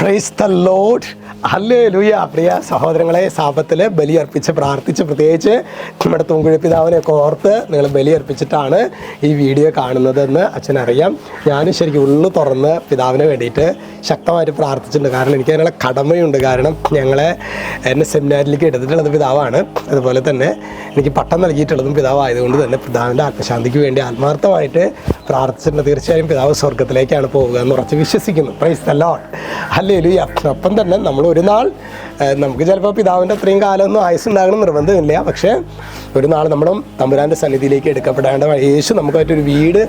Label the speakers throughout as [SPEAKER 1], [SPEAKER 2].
[SPEAKER 1] Price the Lord. Hallelujah. പ്രിയ സഹോദരങ്ങളെ, സാപത്തിൽ ബലിയർപ്പിച്ച് പ്രാർത്ഥിച്ച്, പ്രത്യേകിച്ച് നമ്മുടെ തൂങ്കുഴി പിതാവിനെയൊക്കെ ഓർത്ത് നിങ്ങൾ ബലിയർപ്പിച്ചിട്ടാണ് ഈ വീഡിയോ കാണുന്നതെന്ന് അച്ഛനറിയാം. ഞാനും ശരിക്കും ഉള്ളു തുറന്ന് പിതാവിന് വേണ്ടിയിട്ട് ശക്തമായിട്ട് പ്രാർത്ഥിച്ചിട്ടുണ്ട്. കാരണം എനിക്ക് അതിനുള്ള കടമയുണ്ട്. കാരണം എന്നെ സെമിനാരിലേക്ക് എടുത്തിട്ടുള്ളത് പിതാവാണ്. അതുപോലെ തന്നെ എനിക്ക് പട്ടം നൽകിയിട്ടുള്ളതും പിതാവായതുകൊണ്ട് തന്നെ പിതാവിൻ്റെ ആത്മശാന്തിക്ക് വേണ്ടി ആത്മാർത്ഥമായിട്ട് പ്രാർത്ഥിച്ചിട്ടുണ്ട്. തീർച്ചയായും പിതാവ് സ്വർഗത്തിലേക്കാണ് പോവുക എന്ന് ഉറച്ച് വിശ്വസിക്കുന്നു. Price the Lord. ഹല്ലേലൂയ. ഒപ്പം തന്നെ നമ്മൾ ഒരു നാൾ, നമുക്ക് ചിലപ്പോൾ പിതാവിൻ്റെ അത്രയും കാലമൊന്നും ആയുസ്സുണ്ടാകണം നിർബന്ധമില്ല. പക്ഷേ ഒരു നാൾ നമ്മളും തമ്പുരാൻ്റെ സന്നിധിയിലേക്ക് എടുക്കപ്പെടേണ്ട യേശു നമുക്കായിട്ടൊരു വീട്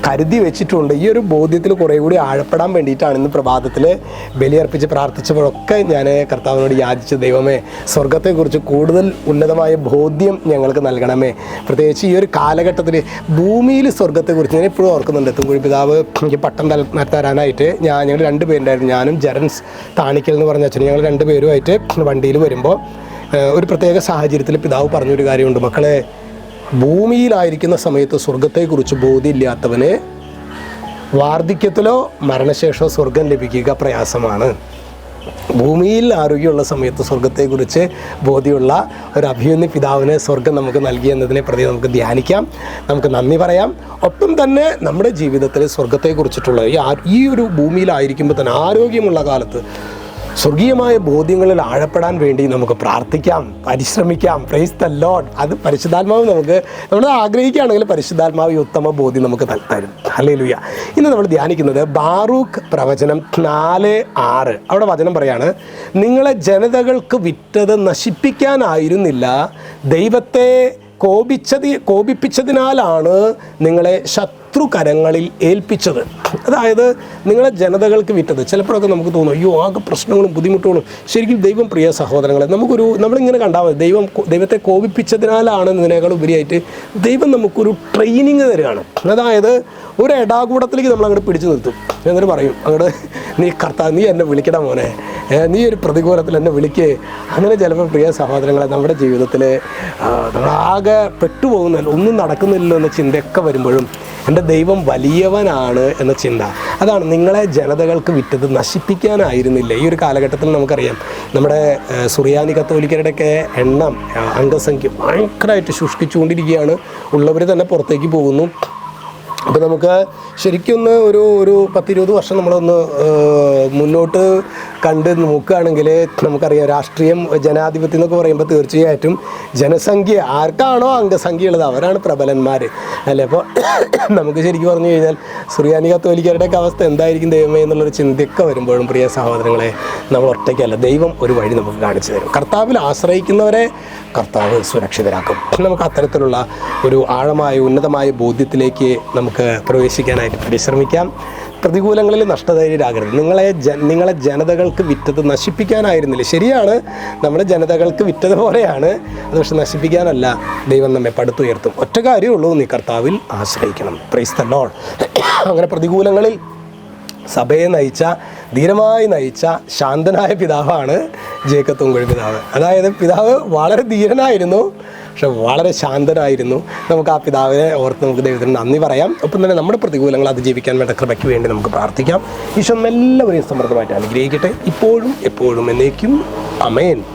[SPEAKER 1] കരുതി വെച്ചിട്ടുണ്ട്. ഈ ഒരു ബോധ്യത്തിൽ കുറേ കൂടി ആഴപ്പെടാൻ വേണ്ടിയിട്ടാണ് ഇന്ന് പ്രഭാതത്തിൽ ബലിയർപ്പിച്ച് പ്രാർത്ഥിച്ചപ്പോഴൊക്കെ ഞാൻ കർത്താവിനോട് യാചിച്ച, ദൈവമേ, സ്വർഗത്തെക്കുറിച്ച് കൂടുതൽ ഉന്നതമായ ബോധ്യം ഞങ്ങൾക്ക് നൽകണമേ. പ്രത്യേകിച്ച് ഈ ഒരു കാലഘട്ടത്തിൽ ഭൂമിയിൽ സ്വർഗത്തെക്കുറിച്ച് ഞാൻ എപ്പോഴും ഓർക്കുന്നുണ്ട്. തുങ്കുഴി പിതാവ് എനിക്ക് പട്ടം തരാനായിട്ട് ഞങ്ങൾ രണ്ടുപേരുണ്ടായിരുന്നു. ഞാനും ജെറൻസ് താണിക്കൽ എന്ന് പറഞ്ഞ അച്ഛനും ഞങ്ങൾ രണ്ടുപേരുമായിട്ട് വണ്ടിയിൽ വരുമ്പോൾ ഒരു പ്രത്യേക സാഹചര്യത്തിൽ പിതാവ് പറഞ്ഞൊരു കാര്യമുണ്ട്. മക്കളെ, ഭൂമിയിലായിരിക്കുന്ന സമയത്ത് സ്വർഗത്തെക്കുറിച്ച് ബോധ്യമില്ലാത്തവന് വാർദ്ധക്യത്തിലോ മരണശേഷമോ സ്വർഗം ലഭിക്കുക പ്രയാസമാണ്. ഭൂമിയിൽ ആരോഗ്യമുള്ള സമയത്ത് സ്വർഗത്തെക്കുറിച്ച് ബോധ്യമുള്ള ഒരു അഭിമന്യ പിതാവിന് സ്വർഗം നമുക്ക് നൽകി എന്നതിനെ പ്രതി നമുക്ക് ധ്യാനിക്കാം, നമുക്ക് നന്ദി പറയാം. ഒപ്പം തന്നെ നമ്മുടെ ജീവിതത്തിൽ സ്വർഗത്തെക്കുറിച്ചിട്ടുള്ള ഈ ഒരു ഭൂമിയിലായിരിക്കുമ്പോൾ തന്നെ ആരോഗ്യമുള്ള കാലത്ത് സ്വർഗീയമായ ബോധ്യങ്ങളിൽ ആഴപ്പെടാൻ വേണ്ടി നമുക്ക് പ്രാർത്ഥിക്കാം, പരിശ്രമിക്കാം. Praise the lord. അത് പരിശുദ്ധാത്മാവ് നമ്മൾ ആഗ്രഹിക്കുകയാണെങ്കിൽ പരിശുദ്ധാത്മാവ് ഈ ഉത്തമ ബോധ്യം നമുക്ക് തരും. ഹല്ലേലൂയ. ഇന്ന് നമ്മൾ ധ്യാനിക്കുന്നത് ബാറൂക്ക് പ്രവചനം 4:6. അവിടെ വചനം പറയാണ്, നിങ്ങളെ ജനതകൾക്ക് വിറ്റത് നശിപ്പിക്കാനായിരുന്നില്ല, ദൈവത്തെ കോപിപ്പിച്ചതിനാലാണ് നിങ്ങളെ ശത്രുകരങ്ങളിൽ ഏൽപ്പിച്ചത്. അതായത് നിങ്ങളെ ജനതകൾക്ക് വിറ്റത്. ചിലപ്പോഴൊക്കെ നമുക്ക് തോന്നും, അയ്യോ ആകെ പ്രശ്നങ്ങളും ബുദ്ധിമുട്ടുകളും. ശരിക്കും ദൈവം, പ്രിയ സഹോദരങ്ങളെ, നമ്മളിങ്ങനെ കണ്ടാൽ മതി, ദൈവത്തെ കോപിപ്പിച്ചതിനാലാണ് ഇതിനേക്കാൾ ഉപരിയായിട്ട് ദൈവം നമുക്കൊരു ട്രെയിനിങ് തരികയാണ്. അതായത് ഒരു എടാകൂടത്തിലേക്ക് നമ്മൾ അങ്ങോട്ട് പിടിച്ചു നിർത്തും. എന്നിട്ട് പറയും, അങ്ങോട്ട് നീ എന്നെ വിളിക്കടാ മോനെ, നീ ഒരു പ്രതികൂലത്തിൽ എന്നെ വിളിക്കേ. അങ്ങനെ ചിലപ്പോൾ പ്രിയ സഹോദരങ്ങളെ, നമ്മുടെ ജീവിതത്തിൽ നമ്മളാകെ പെട്ടുപോകുന്നില്ല, ഒന്നും നടക്കുന്നില്ലല്ലോ എന്ന ചിന്തയൊക്കെ വരുമ്പോഴും എൻ്റെ ദൈവം വലിയവനാണ് എന്ന ചിന്ത, അതാണ് നിങ്ങളെ ജനതകൾക്ക് വിറ്റത് നശിപ്പിക്കാനായിരുന്നില്ല. ഈ ഒരു കാലഘട്ടത്തിൽ നമുക്കറിയാം, നമ്മുടെ സുറിയാനി കത്തോലിക്കരുടെയൊക്കെ എണ്ണം, അംഗസംഖ്യ ഭയങ്കരമായിട്ട് ശുഷ്കിച്ചുകൊണ്ടിരിക്കുകയാണ്. ഉള്ളവർ തന്നെ പുറത്തേക്ക് പോകുന്നു. അപ്പോൾ നമുക്ക് ശരിക്കും ഒരു 10-20 വർഷം നമ്മളൊന്ന് മുന്നോട്ട് കണ്ട് നോക്കുകയാണെങ്കിൽ നമുക്കറിയാം, രാഷ്ട്രീയം, ജനാധിപത്യം എന്നൊക്കെ പറയുമ്പോൾ തീർച്ചയായിട്ടും ജനസംഖ്യ ആർക്കാണോ അംഗസംഖ്യ ഉള്ളത് അവരാണ് പ്രബലന്മാർ, അല്ലേ? അപ്പോൾ നമുക്ക് ശരിക്കും പറഞ്ഞു കഴിഞ്ഞാൽ സുറിയാനി കത്തോലിക്കരുടെയൊക്കെ അവസ്ഥ എന്തായിരിക്കും ദൈവമേ എന്നുള്ളൊരു ചിന്തയൊക്കെ വരുമ്പോഴും, പ്രിയ സഹോദരങ്ങളെ, നമ്മൾ ഒറ്റയ്ക്കല്ല, ദൈവം ഒരു വഴി നമുക്ക് കാണിച്ചു തരും. കർത്താവിൽ ആശ്രയിക്കുന്നവരെ കർത്താവ് സുരക്ഷിതരാക്കും. നമുക്ക് അത്തരത്തിലുള്ള ഒരു ആഴമായ ഉന്നതമായ ബോധ്യത്തിലേക്ക് നമുക്ക് പ്രവേശിക്കാനായിട്ട് പരിശ്രമിക്കാം. പ്രതികൂലങ്ങളിൽ നഷ്ടധൈര്യരാകരുത്. നിങ്ങളെ ജനതകൾക്ക് വിറ്റത് നശിപ്പിക്കാനായിരുന്നില്ല. ശരിയാണ്, നമ്മുടെ ജനതകൾക്ക് വിറ്റത് പോലെയാണ് അത്, പക്ഷെ നശിപ്പിക്കാനല്ല. ദൈവം നമ്മെ പടുത്തുയർത്തും. ഒറ്റ കാര്യമുള്ളൂ, നീ കർത്താവിൽ ആശ്രയിക്കണം. Price the Lord. അങ്ങനെ പ്രതികൂലങ്ങളിൽ സഭയെ ധീരമായി നയിച്ച ശാന്തനായ പിതാവാണ് ജേക്കബ് തൂങ്കുഴി പിതാവ്. അതായത് പിതാവ് വളരെ ധീരനായിരുന്നു, പക്ഷെ വളരെ ശാന്തനായിരുന്നു. നമുക്ക് ആ പിതാവിനെ ഓർത്ത് നമുക്ക് ദൈവത്തിന് നന്ദി പറയാം. ഒപ്പം തന്നെ നമ്മുടെ പ്രതികൂലങ്ങൾ അതിജീവിക്കാൻ വേണ്ട കൃപയ്ക്ക് വേണ്ടി നമുക്ക് പ്രാർത്ഥിക്കാം. ഈശോ എല്ലാവരെയും സമൃദ്ധമായിട്ട് അനുഗ്രഹിക്കട്ടെ, ഇപ്പോഴും എപ്പോഴും എന്നേക്കും. ആമേൻ.